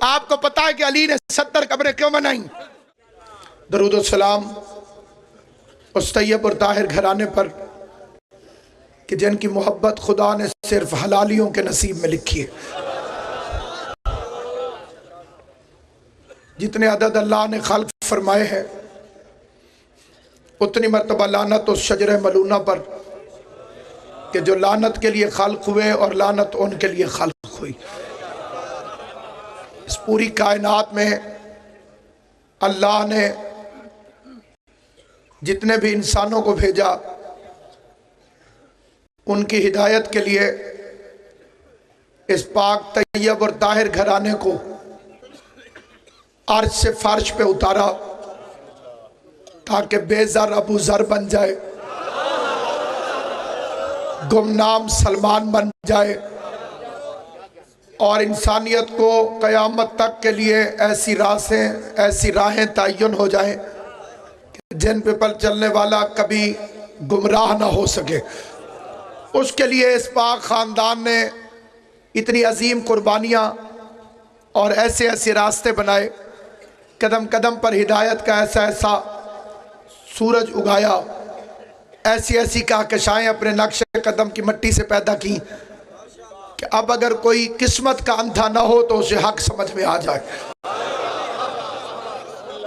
آپ کو پتا ہے کہ علی نے 70 قبریں کیوں بنائیں؟ درود و سلام اس طیب اور طاہر گھرانے پر کہ جن کی محبت خدا نے صرف حلالیوں کے نصیب میں لکھی ہے۔ جتنے عدد اللہ نے خلق فرمائے ہیں اتنی مرتبہ لعنت اس شجرہ ملونہ پر کہ جو لعنت کے لیے خلق ہوئے اور لعنت ان کے لیے خلق ہوئی۔ اس پوری کائنات میں اللہ نے جتنے بھی انسانوں کو بھیجا ان کی ہدایت کے لیے اس پاک طیب اور طاہر گھرانے کو عرش سے فرش پہ اتارا تاکہ بے زر ابو ذر بن جائے، گمنام سلمان بن جائے، اور انسانیت کو قیامت تک کے لیے ایسی راہیں تعین ہو جائیں کہ جن پہ پر چلنے والا کبھی گمراہ نہ ہو سکے۔ اس کے لیے اس پاک خاندان نے اتنی عظیم قربانیاں اور ایسے راستے بنائے، قدم قدم پر ہدایت کا ایسا سورج اگایا، ایسی کہکشائیں اپنے نقش قدم کی مٹی سے پیدا کی کہ اب اگر کوئی قسمت کا اندھا نہ ہو تو اسے حق سمجھ میں آ جائے۔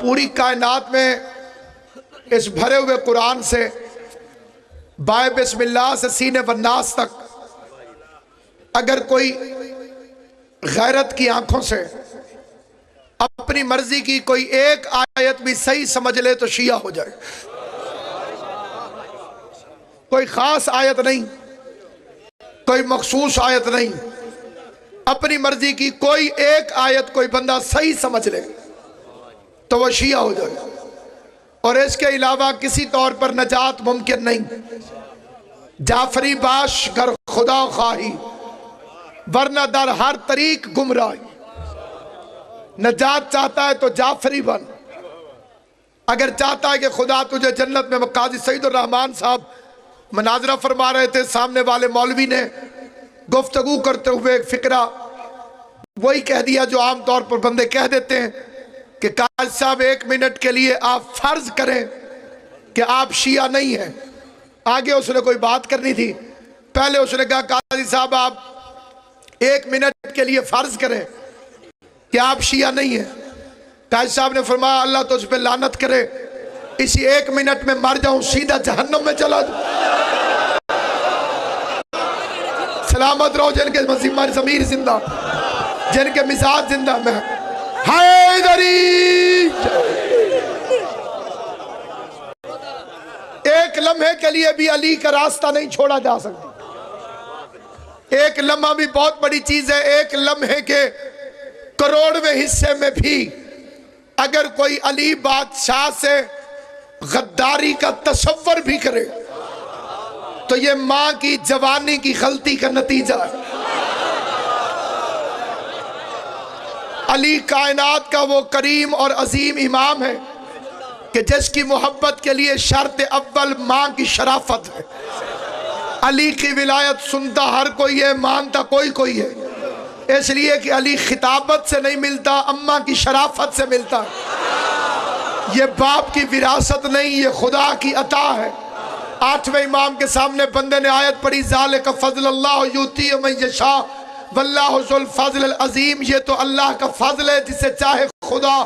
پوری کائنات میں اس بھرے ہوئے قرآن سے بائے بسم اللہ سے سینے والناس تک اگر کوئی غیرت کی آنکھوں سے اپنی مرضی کی کوئی ایک آیت بھی صحیح سمجھ لے تو شیعہ ہو جائے۔ کوئی خاص آیت نہیں، کوئی مخصوص آیت نہیں، اپنی مرضی کی کوئی ایک آیت کوئی بندہ صحیح سمجھ لے تو وہ شیعہ ہو جائے، اور اس کے علاوہ کسی طور پر نجات ممکن نہیں۔ جعفری باش گر خدا خواہی ورنہ در ہر طریق گمراہی۔ نجات چاہتا ہے تو جعفری بن، اگر چاہتا ہے کہ خدا تجھے جنت میں، قاضی سعید الرحمن صاحب مناظرہ فرما رہے تھے، سامنے والے مولوی نے گفتگو کرتے ہوئے ایک فقرہ وہی کہہ دیا جو عام طور پر بندے کہہ دیتے ہیں کہ قاضی صاحب 1 منٹ کے لیے آپ فرض کریں کہ آپ شیعہ نہیں ہیں۔ آگے اس نے کوئی بات کرنی تھی، پہلے اس نے کہا قاضی صاحب آپ 1 منٹ کے لیے فرض کریں کہ آپ شیعہ نہیں ہیں۔ قاضی صاحب نے فرمایا اللہ تجھ پہ لعنت کرے، اسی 1 منٹ میں مر جاؤں سیدھا جہنم میں چلا جاؤں۔ سلامت رہو جن کے ضمیر زندہ، جن کے مزاج زندہ میں حیدری۔ ایک لمحے کے لیے بھی علی کا راستہ نہیں چھوڑا جا سکتا۔ ایک لمحہ بھی بہت بڑی چیز ہے۔ ایک لمحے کے کروڑویں حصے میں بھی اگر کوئی علی بادشاہ سے غداری کا تصور بھی کرے تو یہ ماں کی جوانی کی غلطی کا نتیجہ ہے۔ علی کائنات کا وہ کریم اور عظیم امام ہے کہ جس کی محبت کے لیے شرط اول ماں کی شرافت ہے۔ علی کی ولایت سنتا ہر کوئی ہے، مانتا کوئی ہے، اس لیے کہ علی خطابت سے نہیں ملتا، اماں کی شرافت سے ملتا ہے۔ یہ باپ کی وراثت نہیں، یہ خدا کی عطا ہے۔ 8ویں امام کے سامنے بندے نے آیت پڑھی ذالک فضل اللہ یؤتی من یشاء واللہ ذو الفضل العظیم۔ یہ تو اللہ کا فضل ہے، جسے چاہے خدا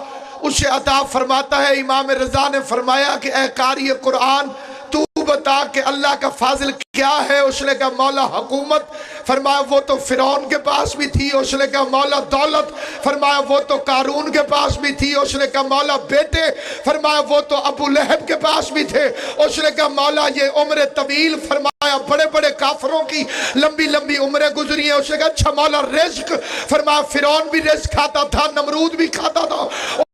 اسے عطا فرماتا ہے۔ امام رضا نے فرمایا کہ اے قاری قرآن تو بتا کہ اللہ کا فضل کیا ہے؟ اس نے کہا مولا حکومت۔ فرمایا وہ تو فرعون کے پاس بھی تھی۔ اس نے کہا مولا دولت۔ فرمایا وہ تو قارون کے پاس بھی تھی۔ اس نے کہا مولا بیٹے۔ فرمایا وہ تو ابو لہب کے پاس بھی تھے۔ اس نے کہا مولا یہ عمر طویل۔ فرمایا بڑے بڑے کافروں کی لمبی عمریں گزری ہیں۔ اس نے کہا اچھا مولا رزق۔ فرمایا فرعون بھی رزق کھاتا تھا، نمرود بھی کھاتا تھا۔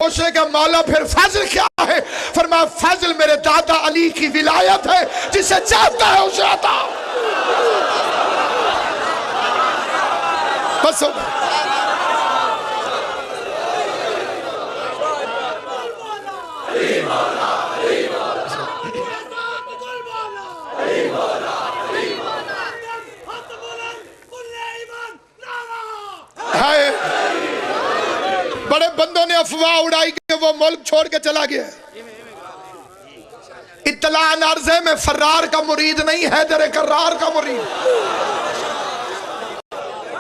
اس نے کہا مولا پھر فضل کیا ہے؟ فرمایا فضل میرے دادا علی کی ولایت ہے، جسے چاہتا ہے اسے عطا۔ بس ہو گیا۔ بڑے بندوں نے افواہ اڑائی کہ وہ ملک چھوڑ کے چلا گیا ہے۔ اطلاع عرضے میں فرار کا مرید نہیں، حیدر کرار کا مرید،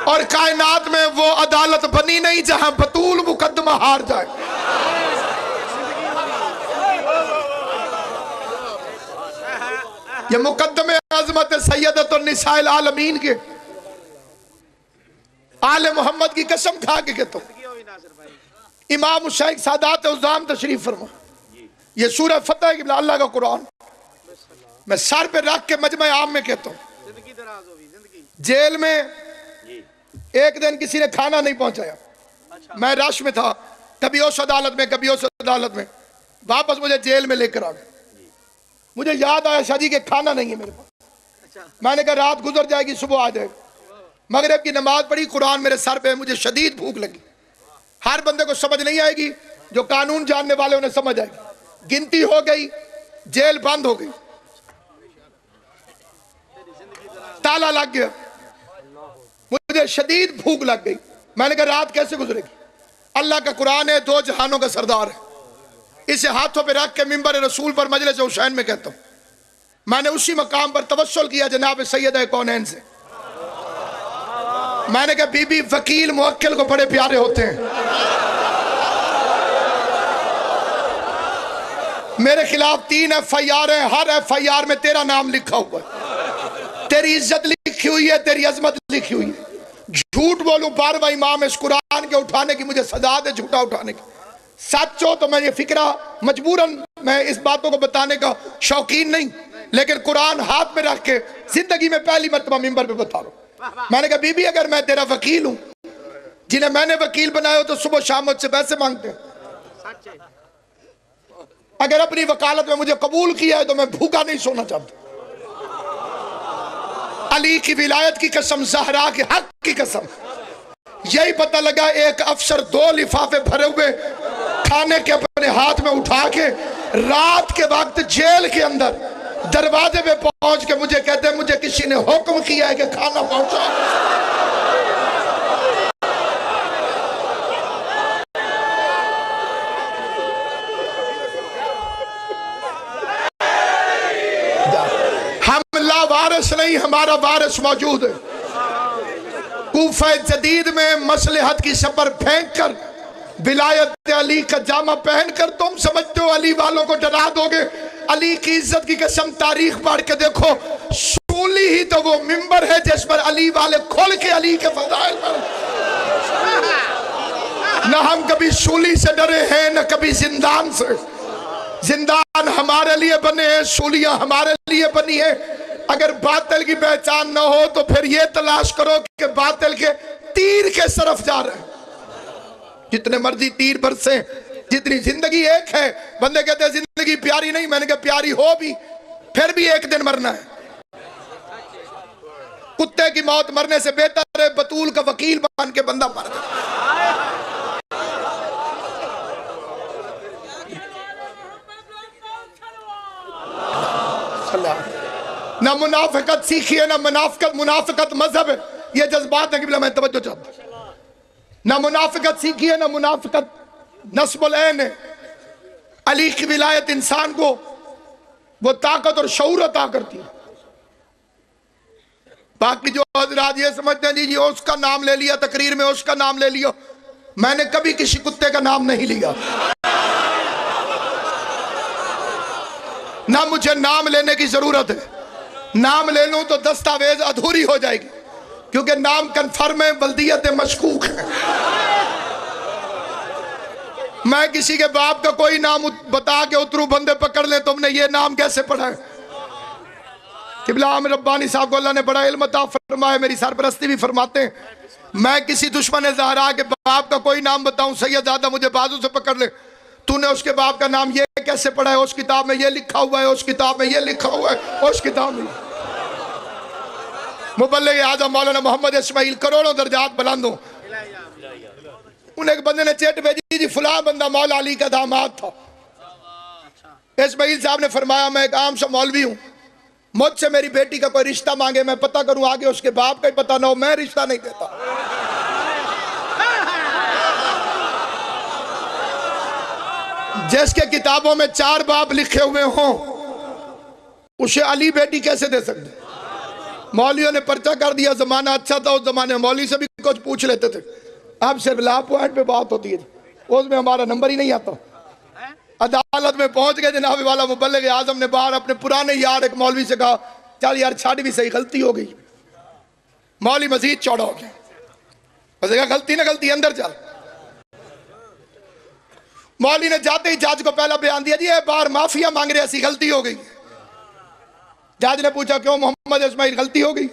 اور کائنات میں وہ عدالت بنی نہیں جہاں بطول مقدمہ ہار جائے۔ یہ مقدمے عظمت سیدت النساء العالمین کے آل محمد کی قسم کھا کے کہتا ہوں۔ امام الشیخ سادات عظام تشریف فرما، یہ سورہ فتح ہے اللہ کا قرآن، میں سر پہ رکھ کے مجمع عام میں کہتا ہوں۔ جیل میں ایک دن کسی نے کھانا نہیں پہنچایا، میں رش میں تھا، کبھی اس عدالت میں کبھی اس عدالت میں، واپس مجھے جیل میں لے کر آ گئے۔ مجھے یاد آیا شاہ جی کہ کھانا نہیں ہے میرے پاس، میں نے کہا رات گزر جائے گی صبح آ جائے گا۔ مغرب کی نماز پڑھی، قرآن میرے سر پہ، مجھے شدید بھوک لگی۔ ہر بندے کو سمجھ نہیں آئے گی، جو قانون جاننے والے انہیں سمجھ آئے گی۔ گنتی ہو گئی، جیل بند ہو گئی، تالا لگ گیا، مجھے شدید بھوک لگ گئی۔ میں نے کہا رات کیسے گزرے گی؟ اللہ کا قرآن ہے، دو جہانوں کا سردار ہے، اسے ہاتھوں پہ رکھ کے منبر رسول پر مجلس حسین میں کہتا ہوں، میں نے اسی مقام پر توسل کیا جناب سیدہ کونین سے۔ میں نے کہا بی بی وکیل موکل کو بڑے پیارے ہوتے ہیں، میرے خلاف 3 FIR ہیں، ہر FIR میں تیرا نام لکھا ہوا ہے، تیری عزت لکھی ہوئی ہے، تیری عظمت لکھی ہوئی ہے۔ جھوٹ بولوں 12واں امام اس قرآن کے اٹھانے کی مجھے سزا دے، جھوٹا اٹھانے کی۔ سچ ہو تو میں یہ فکرہ مجبوراً میں اس باتوں کو بتانے کا شوقین نہیں، لیکن قرآن ہاتھ میں رکھ کے زندگی میں پہلی مرتبہ منبر پہ بتا رہا ہوں۔ میں نے کہا بی بی اگر میں تیرا وکیل ہوں، جنہیں میں نے وکیل بنایا ہو تو صبح شام مجھ سے پیسے مانگتے ہیں، اگر اپنی وکالت میں مجھے قبول کیا ہے تو میں بھوکا نہیں سونا چاہتا۔ علی کی ولایت کی قسم، زہرا کے حق کی قسم، یہی پتہ لگا ایک افسر 2 لفافے بھرے ہوئے کھانے کے اپنے ہاتھ میں اٹھا کے رات کے وقت جیل کے اندر دروازے پہ پہنچ کے مجھے کہتے ہیں مجھے کسی نے حکم کیا ہے کہ کھانا پہنچا۔ ہم لا وارث نہیں، ہمارا وارث موجود ہے۔ کوفہ جدید میں مصلحت کی شپر پھینک کر ولایت علی کا جامہ پہن کر تم سمجھتے ہو علی والوں کو ڈرا دو گے؟ علی کی عزت کی قسم تاریخ پڑھ کے دیکھو، سولی ہی تو وہ منبر ہے جس پر علی والے کھول کے علی کے فضائل پر۔ نہ ہم کبھی سولی سے ڈرے ہیں نہ کبھی زندان سے۔ زندان ہمارے لیے بنے ہیں، سولیاں ہمارے لیے بنی ہیں۔ اگر باطل کی پہچان نہ ہو تو پھر یہ تلاش کرو کہ باطل کے تیر کس طرف جا رہے ہیں۔ جتنے مرضی تیر برسیں، جتنی زندگی ایک ہے۔ بندے کہتے ہیں زندگی پیاری نہیں، میں نے کہا پیاری ہو بھی، پھر بھی ایک دن مرنا ہے۔ کتے کی موت مرنے سے بہتر ہے بطول کا وکیل بن کے بندہ مر جائے۔ نہ منافقت سیکھی ہے، نہ منافقت مذہب ہے، یہ جذبات ہے کہ میں توجہ چاہتا ہوں۔ نہ منافقت سیکھی ہے، نہ منافقت نصب العین ہے۔ علی کی ولایت انسان کو وہ طاقت اور شعور عطا کرتی ہے۔ باقی جو حضرات یہ سمجھتے ہیں جی اس کا نام لے لیا تقریر میں، اس کا نام لے لیا، میں نے کبھی کسی کتے کا نام نہیں لیا، نہ مجھے نام لینے کی ضرورت ہے۔ نام لے لوں تو دستاویز ادھوری ہو جائے گی، کیونکہ نام کنفرم ہے، بلدیت مشکوک ہے۔ میں کسی کے باپ کا کوئی نام بتا کے اترو بندے پکڑ لیں تم نے یہ نام کیسے پڑھا ہے؟ قبلہ عامر ربانی صاحب کو اللہ نے بڑا علم عطا فرمایا، میری سرپرستی بھی فرماتے ہیں۔ میں کسی دشمن زہرا کے باپ کا کوئی نام بتاؤں، سید زادہ مجھے بازو سے پکڑ لے، تو نے اس کے باپ کا نام یہ کیسے پڑھا ہے؟ اس کتاب میں یہ لکھا ہوا ہے، اس کتاب میں یہ لکھا ہوا ہے، اس کتاب میں۔ مبلغ اعظم مولانا محمد اسماعیل کروڑوں درجات بلند ہوں، انہیں ایک بندے نے چیٹ بھیجی جی فلاں بندہ مولا علی کا داماد تھا۔ اسماعیل صاحب نے فرمایا میں ایک عام سا مولوی ہوں، مجھ سے میری بیٹی کا کوئی رشتہ مانگے میں پتہ کروں، آگے اس کے باپ کا ہی پتہ نہ ہو، میں رشتہ نہیں دیتا۔ جس کے کتابوں میں 4 باب لکھے ہوئے ہوں اسے علی بیٹی کیسے دے سکتے؟ مولویوں نے پرچہ کر دیا، زمانہ اچھا تھا، اس زمانے میں مولوی سے بھی کچھ پوچھ لیتے تھے، اب صرف لا پوائنٹ پہ بات ہوتی ہے، اس میں ہمارا نمبر ہی نہیں آتا۔ عدالت میں پہنچ گئے، جناب والا مبلغ اعظم نے باہر اپنے پرانے یار ایک مولوی سے کہا چل یار چھاڑ بھی صحیح، غلطی ہو گئی۔ مولوی مزید چوڑا ہو گیا، اس نے کہا غلطی نہ غلطی اندر چل۔ مولوی نے جاتے ہی جج کو پہلا بیان دیا، جی یہ باہر معافیا مانگ رہے، ایسی غلطی ہو گئی۔ جج نے پوچھا کیوں محمد اسماعیل غلطی ہو گئی؟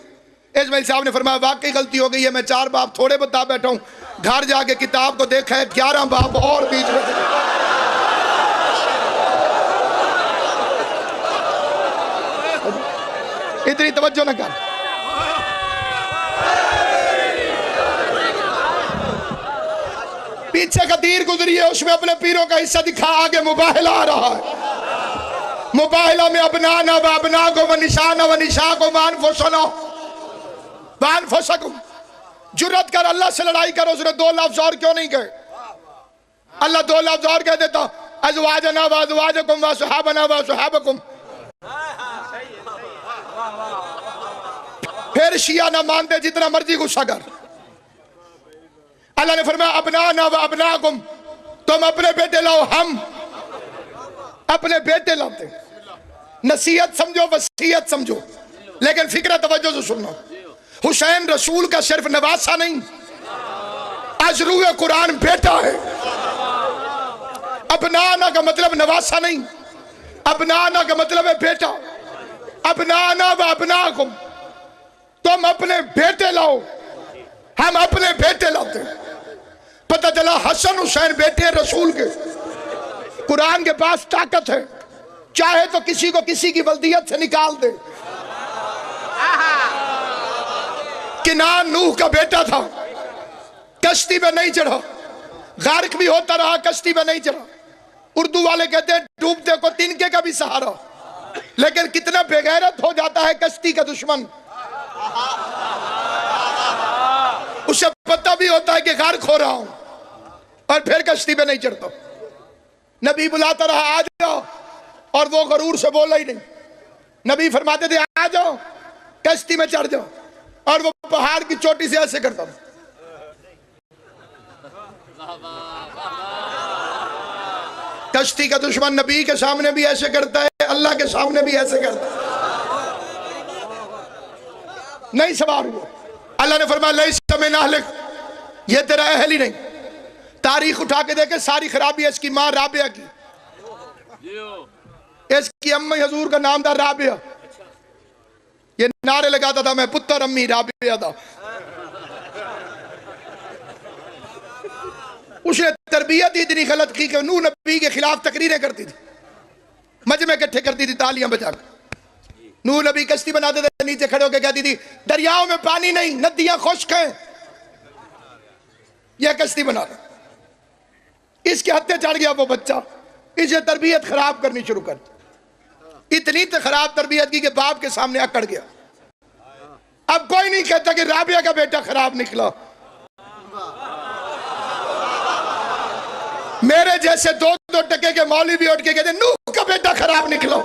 اسماعیل صاحب نے فرمایا واقعی غلطی ہو گئی ہے، میں 4 باب تھوڑے بتا بیٹھا ہوں، گھر جا کے کتاب کو دیکھا ہے 11 باب اور بیچ میں تھے۔ اتنی توجہ نہ کر۔ پیچھے کا تیر گزری ہے، اس میں اپنے پیروں کا حصہ دکھا، آگے مباہلہ آ رہا ہے۔ مباہلہ میں ابنانا و ابناکم و نشانا و نشاکم و انفسنا و انفسکم۔ جرت کر اللہ سے لڑائی کرو، اس نے 2 لفظ اور کیوں نہیں کہے؟ اللہ 2 لفظ اور کہہ دیتا، ازواجنا و ازواجکم و صحابنا و صحابکم۔ پھر شیعہ نہ مانتے جتنا مرضی غصہ کر۔ اللہ نے فرمایا ابنانا و ابناکم، تم اپنے بیٹے لاؤ، ہم اپنے بیٹے لاتے۔ نصیحت سمجھو، وصیت سمجھو، لیکن فکرہ توجہ سے سننا۔ حسین رسول کا صرف نواسہ نہیں، از روح قرآن بیٹا ہے۔ ابنانا کا مطلب نواسہ نہیں، ابنانا کا مطلب ہے بیٹا۔ ابنانا و ابناکم، تم اپنے بیٹے لاؤ، ہم اپنے بیٹے لاتے ہیں۔ پتہ چلا حسن حسین بیٹے رسول کے۔ قرآن کے پاس طاقت ہے، چاہے تو کسی کو کسی کی ولدیت سے نکال دے۔ کنان نوح کا بیٹا تھا، کشتی پہ نہیں چڑھا، غرق بھی ہوتا رہا، کشتی پہ نہیں چڑھا۔ اردو والے کہتے ہیں ڈوبتے کو تنکے کا بھی سہارا، لیکن کتنا بے غیرت ہو جاتا ہے کشتی کا دشمن، اسے پتہ بھی ہوتا ہے کہ غرق ہو رہا ہوں، اور پھر کشتی پہ نہیں چڑھتا۔ نبی بلاتا رہا آ جاؤ، اور وہ غرور سے بولا ہی نہیں۔ نبی فرماتے تھے آ جاؤ کشتی میں چڑھ جاؤ، اور وہ پہاڑ کی چوٹی سے ایسے کرتا تھا۔ کشتی کا دشمن نبی کے سامنے بھی ایسے کرتا ہے، اللہ کے سامنے بھی ایسے کرتا ہے، نہیں سوار ہوا۔ اللہ نے فرمایا لیس من اہلک، یہ تیرا اہل ہی نہیں۔ تاریخ اٹھا کے دیکھے، ساری خرابی اس کی ماں رابعہ کی، اس کی امی حضور کا نام تھا رابعہ، یہ نعرے لگاتا تھا میں پتر امی رابعہ تھا۔ اس نے تربیت اتنی غلط کی کہ نوح نبی کے خلاف تقریریں کرتی تھی، مجمع اکٹھے کرتی تھی تالیاں بجا کر۔ نوح نبی کشتی بناتے تھے، نیچے کھڑے ہو کے کہتی تھی دریاؤں میں پانی نہیں، ندیاں خشک ہیں، یہ کشتی بنا رہا۔ اس کے ہتھے چڑھ گیا وہ بچہ، اسے تربیت خراب کرنی شروع کر دی، اتنی خراب تربیت کی کہ باپ کے سامنے اکڑ گیا۔ اب کوئی نہیں کہتا کہ رابعہ کا بیٹا خراب نکلا، میرے جیسے 2 ٹکے کے مولوی بھی اٹھ کے کہتے ہیں نوح کا بیٹا خراب نکلا۔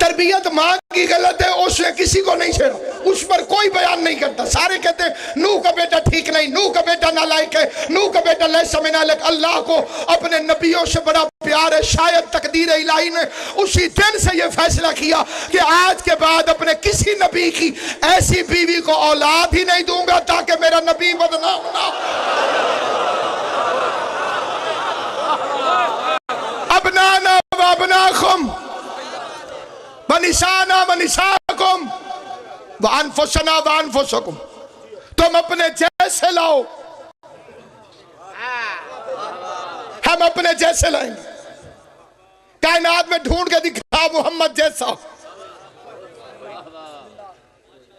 تربیت ماں کی غلط ہے، اس نے کسی کو نہیں چھیڑا، اس پر کوئی بیان نہیں کرتا، سارے کہتے ہیں نوح کا بیٹا ٹھیک نہیں، نوح کا بیٹا نالائق ہے، نوح کا بیٹا لیس من اہلک۔ اللہ کو اپنے نبیوں سے بڑا پیار ہے، شاید تقدیر الہی نے اسی دن سے یہ فیصلہ کیا کہ آج کے بعد اپنے کسی نبی کی ایسی بیوی کو اولاد ہی نہیں دوں گا تاکہ میرا نبی بدنام نہ ہو۔ ابنانا و ابناکم وَنِسَانَا وَنِسَاكُمْ وَأَنفُسَنَا وَأَنفُسَكُمْ، تم اپنے جیسے لاؤ، ہم اپنے جیسے لائیں گے۔ کائنات میں ڈھونڈ کے دکھا محمد جیسا،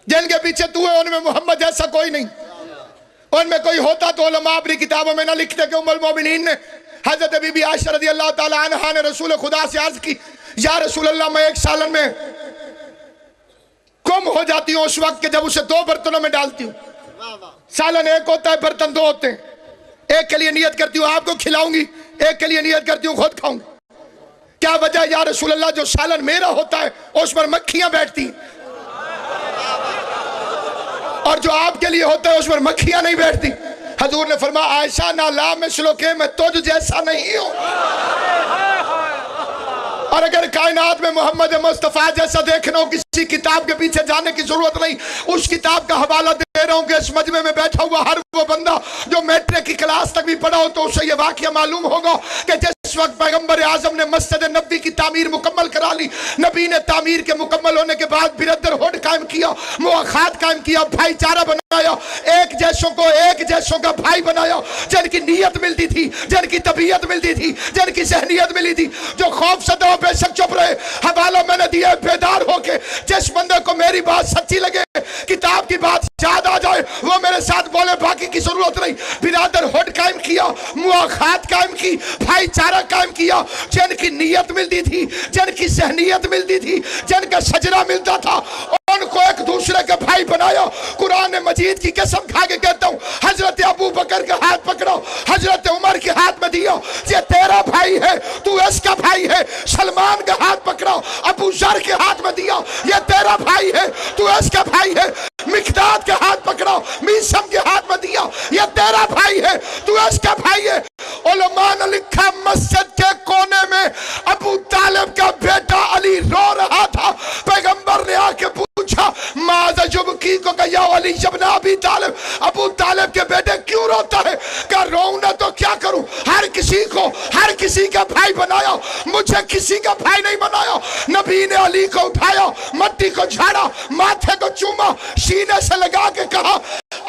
جن کے پیچھے تو ہے ان میں محمد جیسا کوئی نہیں۔ ان میں کوئی ہوتا تو علماء اپنی کتابوں میں نہ لکھتے کہ ام المومنین نے حضرت بی بی عائشہ رضی اللہ تعالی عنہا نے رسول خدا سے عرض کی یا رسول اللہ میں ایک سالن میں گم ہو جاتی ہوں اس وقت کہ جب اسے 2 برتنوں میں ڈالتی ہوں، سالن ایک ہوتا ہے، برتن 2 ہوتے ہیں، ایک کے لیے نیت کرتی ہوں آپ کو کھلاؤں گی، ایک کے لیے نیت کرتی ہوں خود کھاؤں گی۔ کیا وجہ یا رسول اللہ؟ جو سالن میرا ہوتا ہے اس پر مکھیاں بیٹھتی ہیں، اور جو آپ کے لیے ہوتا ہے اس پر مکھیاں نہیں بیٹھتی۔ حضور نے فرمایا عائشہ نہ لا مثلو کہ میں تجھ جیسا نہیں ہوں، اور اگر کائنات میں محمد مصطفیٰ جیسا دیکھنا ہو کسی کتاب کے پیچھے جانے کی ضرورت نہیں، اس کتاب کا حوالہ دے رہا ہوں کہ اس مجمع میں بیٹھا ہوا ہر وہ بندہ جو میٹرک کی کلاس تک بھی پڑھا ہو تو اسے یہ واقعہ معلوم ہوگا کہ جس وقت پیغمبر اعظم نے مسجد نبوی کی تعمیر مکمل کرا لی، نبی نے تعمیر کے مکمل ہونے کے بعد برادرہڈ قائم کیا، مواخات قائم کیا، بھائی چارہ بنایا، ایک جیسوں کو ایک جیسوں کا بھائی بنایا، جن کی نیت ملتی تھی، جن کی طبیعت ملتی تھی، جن کی ذہنیت ملی تھی، جو خوف زدہ بے شک چپ رہے۔ حوالہ میں نے دیا بیدار ہو کے، جس بندے کو میری بات سچی لگے، کتاب کی بات یاد آ جائے، وہ میرے ساتھ بولے، باقی کی ضرورت نہیں۔ برادرہڈ قائم کیا، مواخات قائم کی، بھائی چارہ قائم کیا، جن کی نیت ملتی تھی، جن کی ذہنیت ملتی تھی، جن کا شجرہ ملتا تھا، ان کو ایک دوسرے کے بھائی بنایا۔ قرآن مجید کی قسم کھا کے کہتا ہوں، حضرت ابو بکر کا ہاتھ پکڑا، حضرت عمر کے ہاتھ میں دیا، یہ تیرا بھائی ہے، تو اس کا بھائی ہے۔ سلمان کا ہاتھ پکڑا، ابو ذر کے ہاتھ میں دیا، یہ تیرا بھائی ہے، تو اس کا بھائی ہے۔ مقداد کے ہاتھ پکڑا، میثم کے ہاتھ میں دیا، یہ تیرا بھائی ہے، تو اس کا بھائی ہے۔ علماء نے لکھا مسجد کے کونے میں ابو طالب کا بیٹا علی رو رہا تھا، پیغمبر نے آ کے پوچھا ماذا یبکی کو کہ یا علی ابن ابی طالب، ابو طالب کے بیٹے کیوں روتا ہے؟ کہ روؤں نہ تو کیا کروں، ہر کسی کو ہر کسی کا بھائی بنایا، مجھے کسی کا بھائی نہیں بنایا۔ نبی نے علی کو اٹھایا، مٹی کو جھاڑا، ماتھے کو چوما، سینے سے لگا کے کہا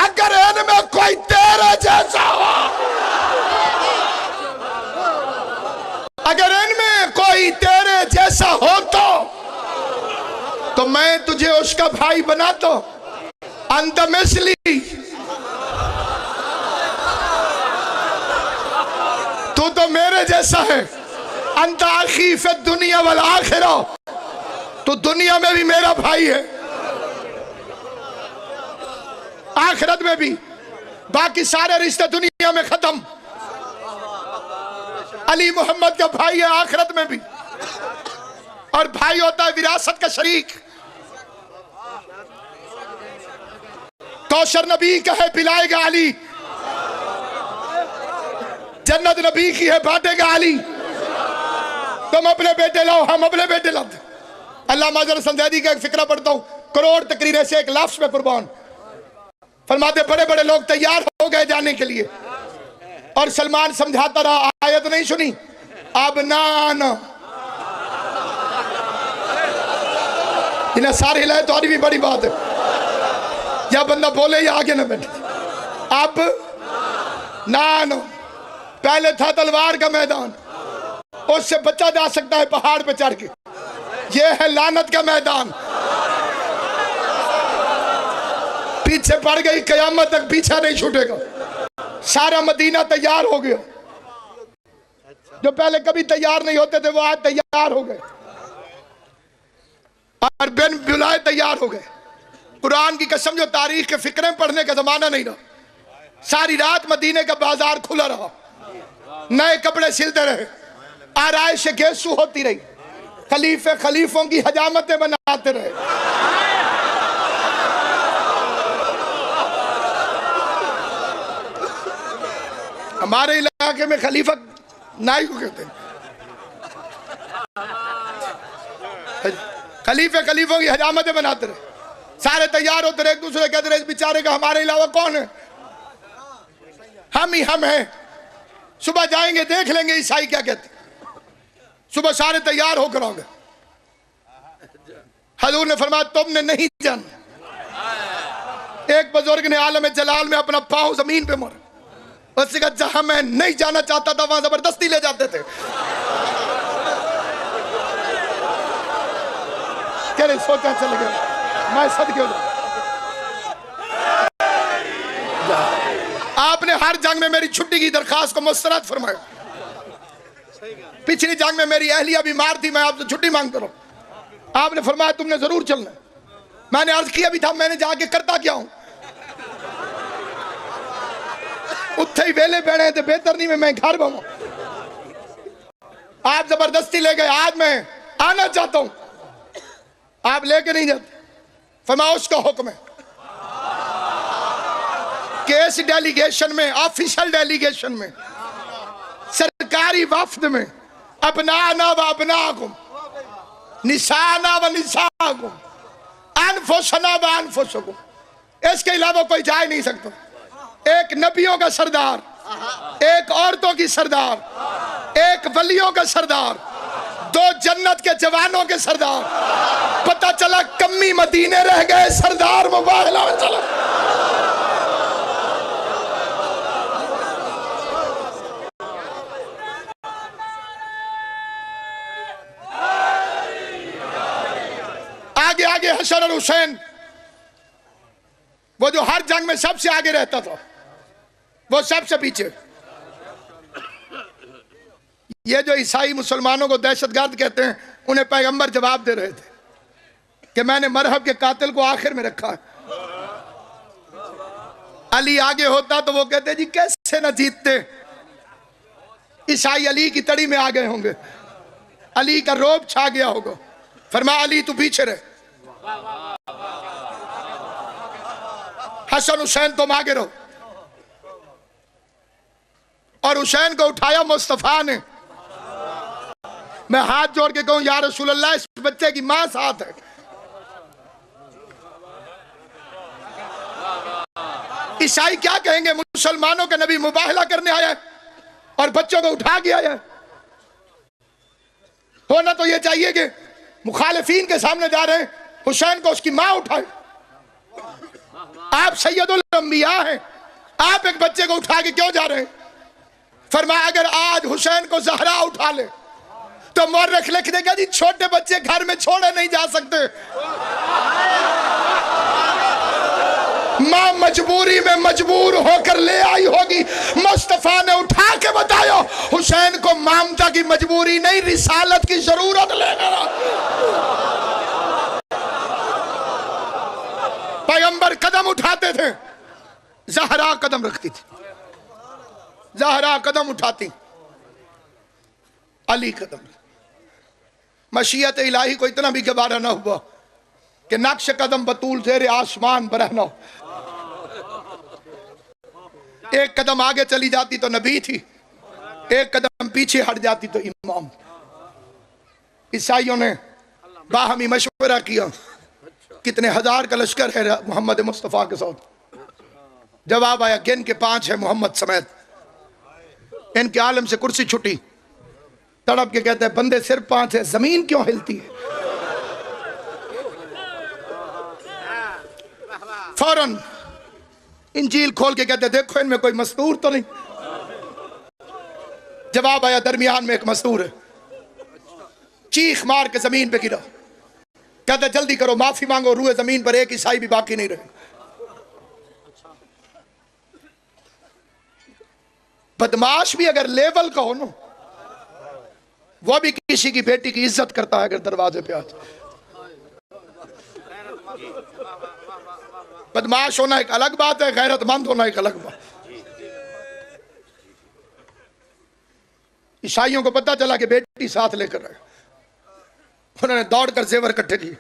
اگر ان میں کوئی تیرے جیسا ہو، اگر ان میں کوئی تیرے جیسا ہو تو میں تجھے اس کا بھائی بناتا ہوں۔ انت مثلی، تو میرے جیسا ہے۔ انت اخی فی الدنیا والآخرہ، تو دنیا میں بھی میرا بھائی ہے، آخرت میں بھی۔ باقی سارے رشتے دنیا میں ختم، علی محمد کا بھائی ہے آخرت میں بھی، اور بھائی ہوتا ہے وراثت کا شریک۔ کوثر نبی کا ہے، پلائے گا علی۔ جنت نبی کی ہے، بانٹے گا علی۔ تم اپنے بیٹے لاؤ، ہم اپنے بیٹے لاتے۔ علامہ اظہر سندیدی کا ایک فقرہ پڑھتا ہوں، کروڑ تقریریں سے ایک لفظ میں قربان۔ فرماتے بڑے بڑے لوگ تیار ہو گئے جانے کے لیے، اور سلمان سمجھاتا رہا، آیت نہیں سنی، اب نان انہیں سارے ہلائے تو بھی بڑی بات ہے، یا بندہ بولے یا آگے نہ بیٹھے۔ اب نان، پہلے تھا تلوار کا میدان، اس سے بچہ جا سکتا ہے پہاڑ پہ چڑھ کے، یہ ہے لعنت کا میدان۔ پیچھے پڑ گئی، قیامت تک پیچھا نہیں چھوٹے گا۔ سارا مدینہ تیار ہو گیا، جو پہلے کبھی تیار نہیں ہوتے تھے وہ آج تیار ہو گئے، اور بن بلائے تیار ہو گئے۔ قرآن کی قسم، جو تاریخ کے فقریں پڑھنے کا زمانہ نہیں رہا، ساری رات مدینے کا بازار کھلا رہا، نئے کپڑے سلتے رہے، آرائش گیسو ہوتی رہی، خلیفے خلیفوں کی حجامتیں بناتے رہے۔ ہمارے علاقے میں خلیفہ نائی کو کہتے ہیں، خلیفے خلیفوں کی حجامتیں بناتے رہے، سارے تیار ہوتے رہے، ایک دوسرے کہتے رہے اس بیچارے کا ہمارے علاوہ کون ہے؟ ہم ہی ہم ہیں، صبح جائیں گے دیکھ لیں گے عیسائی کیا کہتے ہیں۔ صبح سارے تیار ہو کر آؤ گے، حضور نے فرمایا تم نے نہیں جانا۔ ایک بزرگ نے عالم جلال میں اپنا پاؤں زمین پہ مارا، اس نے کہا جہاں میں نہیں جانا چاہتا تھا وہاں زبردستی لے جاتے تھے۔ کہہ رہے سوچا چل گیا، میں صدقے ہو جاؤں۔ آپ نے ہر جنگ میں میری چھٹی کی درخواست کو مسترد فرمایا۔ پچھلی جنگ میں میری اہلیہ بیمار تھی، میں آپ سے چھٹی مانگتا رہا، آپ نے فرمایا تم نے ضرور چلنا۔ میں نے عرض کیا بھی تھا میں نے جا کے کرتا کیا ہوں، اتھے ہی ویلے بیڑے تھے، بہتر نہیں میں گھر بہوں۔ آپ زبردستی لے گئے، آج میں آنا چاہتا ہوں، آپ لے کے نہیں جاتے۔ فرمایا اس کا حکم ہے کہ اس ڈیلیگیشن میں، آفیشل ڈیلیگیشن میں، سرکاری وفد میں، ابنانا و ابناکم، نسانا و نساکم، انفسنا و انفسکم، اس کے علاوہ کوئی جا نہیں سکتا۔ ایک نبیوں کا سردار، ایک عورتوں کی سردار، ایک ولیوں کا سردار، دو جنت کے جوانوں کے سردار۔ پتہ چلا کمی مدینے رہ گئے، سردار مباہلہ میں چلا۔ آگے آگے حسن اور حسین، وہ جو ہر جنگ میں سب سے آگے رہتا تھا، وہ سب سے پیچھے۔ یہ جو عیسائی مسلمانوں کو دہشت گرد کہتے ہیں، انہیں پیغمبر جواب دے رہے تھے کہ میں نے مرحب کے قاتل کو آخر میں رکھا ہے۔ علی آگے ہوتا تو وہ کہتے جی کیسے نہ جیتتے، عیسائی علی کی تڑی میں آگئے ہوں گے، علی کا روب چھا گیا ہوگا۔ فرمایا علی تو پیچھے رہے، حسن حسین تم آگے رہو۔ اور حسین کو اٹھایا مصطفیٰ نے۔ میں ہاتھ جوڑ کے کہوں یا رسول اللہ، اس بچے کی ماں ساتھ ہے۔ عیسائی کیا کہیں گے، مسلمانوں کا نبی مباہلہ کرنے آیا ہے اور بچوں کو اٹھا کے آیا ہے۔ ہونا تو یہ چاہیے کہ مخالفین کے سامنے جا رہے ہیں، حسین کو اس کی ماں اٹھائے۔ آپ سید الانبیاء ہیں، آپ ایک بچے کو اٹھا کے کیوں جا رہے ہیں؟ فرمایا اگر آج حسین کو زہرا اٹھا لے تو مورخ لکھ دے گا جی چھوٹے بچے گھر میں چھوڑے نہیں جا سکتے، ماں مجبوری میں مجبور ہو کر لے آئی ہوگی۔ مصطفیٰ نے اٹھا کے بتایا حسین کو مامتا کی مجبوری نہیں، رسالت کی ضرورت لے گا۔ پیغمبر قدم اٹھاتے تھے، زہرا قدم رکھتی تھی، زہرا قدم اٹھاتی، علی قدم۔ مشیت الہی کو اتنا بھی گوارا نہ ہوا کہ نقش قدم بطول زیر آسمان برہنا ہو۔ ایک قدم آگے چلی جاتی تو نبی تھی، ایک قدم پیچھے ہٹ جاتی تو امام۔ عیسائیوں نے باہمی مشورہ کیا، کتنے ہزار کا لشکر ہے محمد مصطفیٰ کے ساتھ؟ جواب آیا گن کے 5 ہے محمد سمیت۔ ان کے عالم سے کرسی چھٹی، تڑپ کے کہتے ہیں بندے صرف 5 ہے، زمین کیوں ہلتی ہے؟ فوراً انجیل کھول کے کہتے ہیں دیکھو ان میں کوئی مستور تو نہیں؟ جواب آیا درمیان میں ایک مستور ہے۔ چیخ مار کے زمین پہ گرا، کہتے جلدی کرو معافی مانگو، روئے زمین پر ایک عیسائی بھی باقی نہیں رہے۔ بدماش بھی اگر لیول کا ہو نا، وہ بھی کسی کی بیٹی کی عزت کرتا ہے اگر دروازے پہ آتا۔ بدماش ہونا ایک الگ بات ہے، غیرت مند ہونا ایک الگ بات۔ عیسائیوں کو پتہ چلا کہ بیٹی ساتھ لے کر رہے، انہوں نے دوڑ کر زیور کٹھے کیے،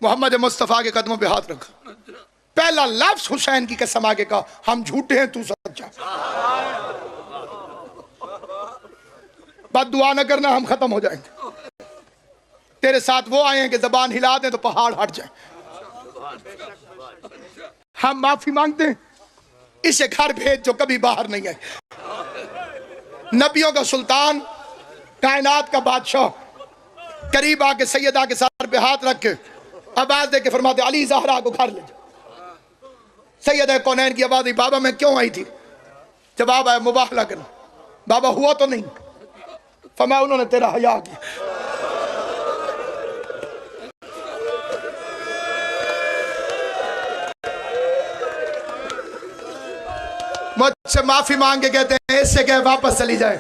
محمد مصطفیٰ کے قدموں پہ ہاتھ رکھا، پہلا لفظ حسین کی قسم آگے کہا ہم جھوٹے ہیں تو سچا، بد دعا نہ کرنا ہم ختم ہو جائیں گے، تیرے ساتھ وہ آئے ہیں کہ زبان ہلا دیں تو پہاڑ ہٹ جائیں، ہم معافی مانگتے ہیں، اسے گھر بھیج جو کبھی باہر نہیں آئے۔ نبیوں کا سلطان، کائنات کا بادشاہ قریب آ کے سیدہ کے سر پہ ہاتھ رکھ کے آواز دے کے فرماتے علی زہرا کو گھر لے جا۔ سیدہ کونین کی آواز دی بابا میں کیوں آئی تھی؟ جواب آیا مباہلہ کرنا۔ بابا ہوا تو نہیں؟ فرمایا انہوں نے تیرا حیا کیا۔ مجھ سے معافی مانگ کے کہتے ہیں اس سے کہ واپس چلی جائے۔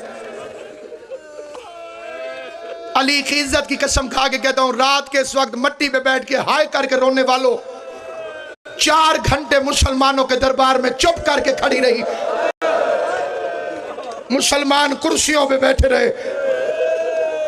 علی کی عزت کی قسم کھا کے کہتا ہوں رات کے اس وقت مٹی پہ بیٹھ کے ہائے کر کے رونے والوں 4 گھنٹے مسلمانوں کے دربار میں چپ کر کے کھڑی رہی، مسلمان کرسیوں پہ بیٹھے رہے،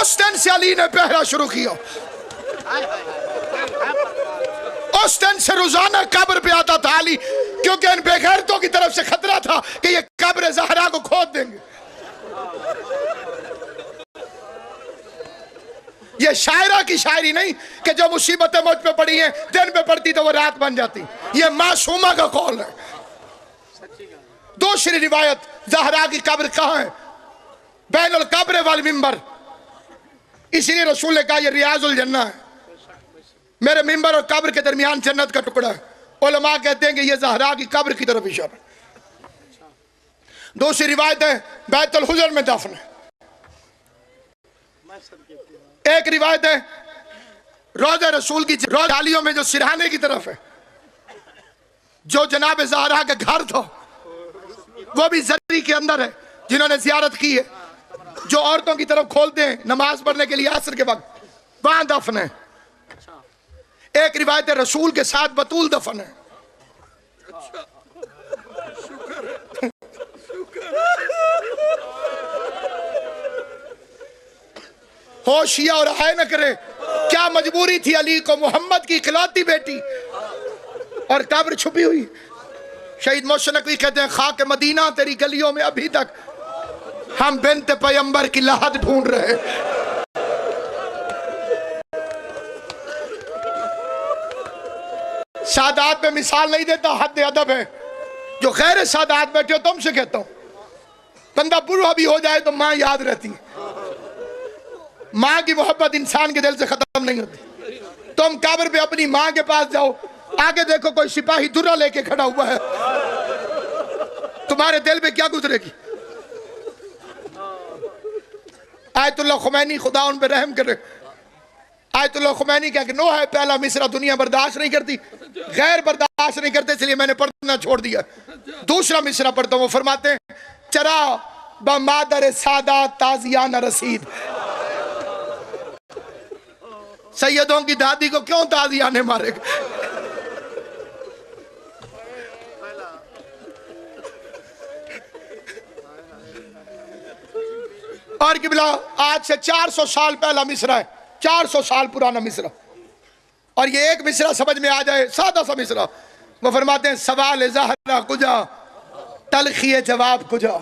اس دن سے علی نے پہرا شروع کیا، اس دن سے روزانہ قبر پہ آتا تھا علی، کیونکہ ان بے غیرتوں کی طرف سے خطرہ تھا کہ یہ قبر زہرا کو کھود دیں گے۔ یہ شاعرہ کی شاعری نہیں کہ جو مصیبتیں مجھ پہ پڑی ہیں دن پہ پڑتی تو وہ رات بن جاتی، یہ معصومہ کا قول ہے۔ دوسری روایت، زہرا کی قبر کہاں ہے؟ بین القبر والمنبر، اسی لیے رسول نے کہا یہ ریاض الجنہ ہے، میرے منبر اور قبر کے درمیان جنت کا ٹکڑا ہے۔ علماء کہتے ہیں کہ یہ زہرا کی قبر کی طرف اشارہ ہے۔ دوسری روایت ہے بیت الحجر میں دفن ہے۔ ایک روایت ہے روضہ رسول کی جالیوں میں جو سرہانے کی طرف ہے، جو جناب زہرا کا گھر تھا وہ بھی زری کے اندر ہے، جنہوں نے زیارت کی ہے، جو عورتوں کی طرف کھولتے ہیں نماز پڑھنے کے لیے عصر کے وقت، وہاں دفن ہے۔ ایک روایت ہے رسول کے ساتھ بطول دفن ہے۔ ہو شیعہ اور ہائے نہ کرے، کیا مجبوری تھی علی کو، محمد کی اکلوتی بیٹی اور قبر چھپی ہوئی۔ شہید محسن نقوی کہتے ہیں خاک مدینہ تیری گلیوں میں ابھی تک ہم بنت پیمبر کی لحد ڈھونڈ رہے۔ سادات میں مثال نہیں دیتا، حد ادب ہے۔ جو غیر سادات بیٹھے ہو تم سے کہتا ہوں، بندہ بوڑھا بھی ہو جائے تو ماں یاد رہتی ہے۔ ماں کی محبت انسان کے دل سے ختم نہیں ہوتی۔ تم قبر پہ اپنی ماں کے پاس جاؤ، آگے دیکھو کوئی سپاہی درہ لے کے کھڑا ہوا ہے، تمہارے دل پہ کیا گزرے گی؟ آیت اللہ خمینی، خدا ان پہ رحم کرے، آیت اللہ خمینی کہا کہ نو ہے پہلا مصرع دنیا برداشت نہیں کرتی، غیر برداشت نہیں کرتے، اس لیے میں نے پڑھنا چھوڑ دیا۔ دوسرا مصرع پڑھتا ہوں، وہ فرماتے ہیں چرا بمادر سادات تازیانہ رسید، سیدوں کی دادی کو کیوں تازیانے مارے گا؟ اور قبلہ آج سے 400 سال پہلا مصرع ہے، 400 سال پرانا مصرع، اور یہ ایک مصرع سمجھ میں آ جائے، سادہ سا مصرع۔ وہ فرماتے ہیں سوال زہرا کجا، تلخی جواب کجا۔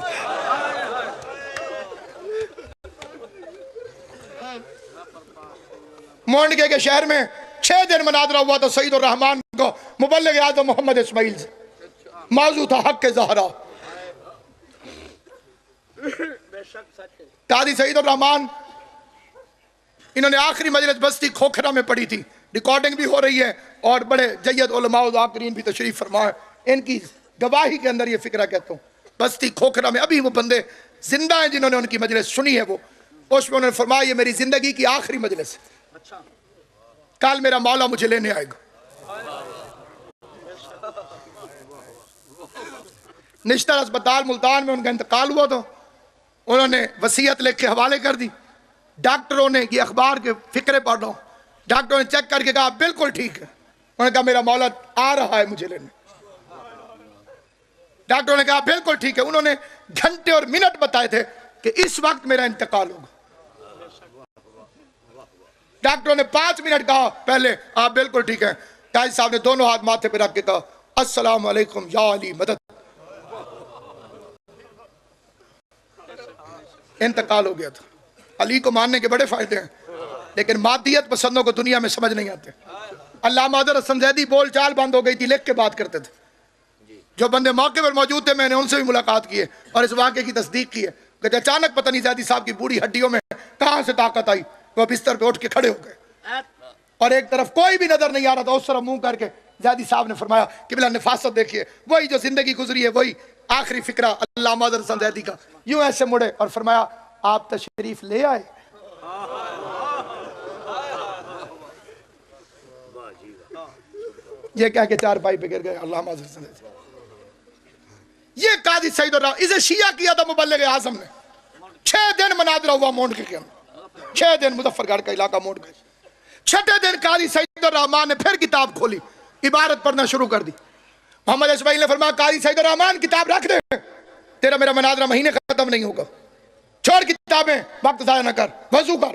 مونڈگے کے شہر میں 6 دن مناظرہ ہوا تو سعید الرحمن کو مبلغ اعظم محمد اسماعیل سے موضوع تھا حق زہرا۔ قاضی سعید الرحمن، انہوں نے آخری مجلس بستی کھوکھرا میں پڑھی تھی، ریکارڈنگ بھی ہو رہی ہے، اور بڑے جید علماء و ذاکرین بھی تشریف فرمائے، ان کی گواہی کے اندر یہ فکرہ کہتا ہوں۔ بستی کھوکھرا میں ابھی وہ بندے زندہ ہیں جنہوں نے ان کی مجلس سنی ہے، وہ اس میں انہوں نے فرمایا یہ میری زندگی کی آخری مجلس ہے، کل میرا مولا مجھے لینے آئے گا۔ نشتر اسپتال ملتان میں ان کا انتقال ہوا تو انہوں نے وصیت لکھ کے حوالے کر دی، ڈاکٹروں نے یہ اخبار کے فکرے پڑھ رہا ہوں، ڈاکٹروں نے چیک کر کے کہا بالکل ٹھیک ہے، انہوں نے کہا میرا مولا آ رہا ہے مجھے لینے، ڈاکٹروں نے کہا بالکل ٹھیک ہے، انہوں نے گھنٹے اور منٹ بتائے تھے کہ اس وقت میرا انتقال ہوگا، ڈاکٹروں نے 5 منٹ کہا پہلے آپ بالکل ٹھیک ہیں، قاضی صاحب نے دونوں ہاتھ ماتھے پہ رکھ کے کہا السلام علیکم یا علی مدد، انتقال ہو گیا تھا۔ علی کو ماننے کے بڑے فائدے ہیں، لیکن مادیت پسندوں کو دنیا میں سمجھ نہیں آتے۔ علامہ حضرت حسن زیدی بول چال بند ہو گئی تھی، لکھ کے بات کرتے تھے، جو بندے موقع پر موجود تھے میں نے ان سے بھی ملاقات کی ہے اور اس واقعے کی تصدیق کی ہے کہ اچانک پتہ نہیں زیدی صاحب کی بوڑھی ہڈیوں میں کہاں سے طاقت آئی، وہ بستر پہ اٹھ کے کھڑے ہو گئے اور ایک طرف کوئی بھی نظر نہیں آ رہا تھا، اس طرح منہ کر کے زیدی صاحب نے فرمایا کہ بلا نفاست دیکھیے، وہی جو زندگی گزری ہے، وہی آخری فکرہ علامہ حضرت حسن زیدی کا، یوں ایسے مڑے اور فرمایا آپ تشریف لے آئے۔ یہ کہہ کے 4 پائی پہ گر گئے علامہ حضرت حسن زیدی۔ یہ قاضی سعید الرحمن، اسے شیعہ کیا تھا مبلغ اعظم نے، 6 دن مناظرہ ہوا مونڈ کے اندر، 6 دن مظفر گڑھ کا علاقہ مونڈ کے، 6 دن قاضی سعید الرحمن نے پھر کتاب کھولی، عبارت پڑھنا شروع کر دی۔ محمد اسماعیل نے فرمایا قاضی سعید الرحمن کتاب رکھ دے، تیرا میرا مناظرہ مہینے ختم نہیں ہوگا، چھوڑ کتابیں، وقت ضائع نہ کر، وضو کر۔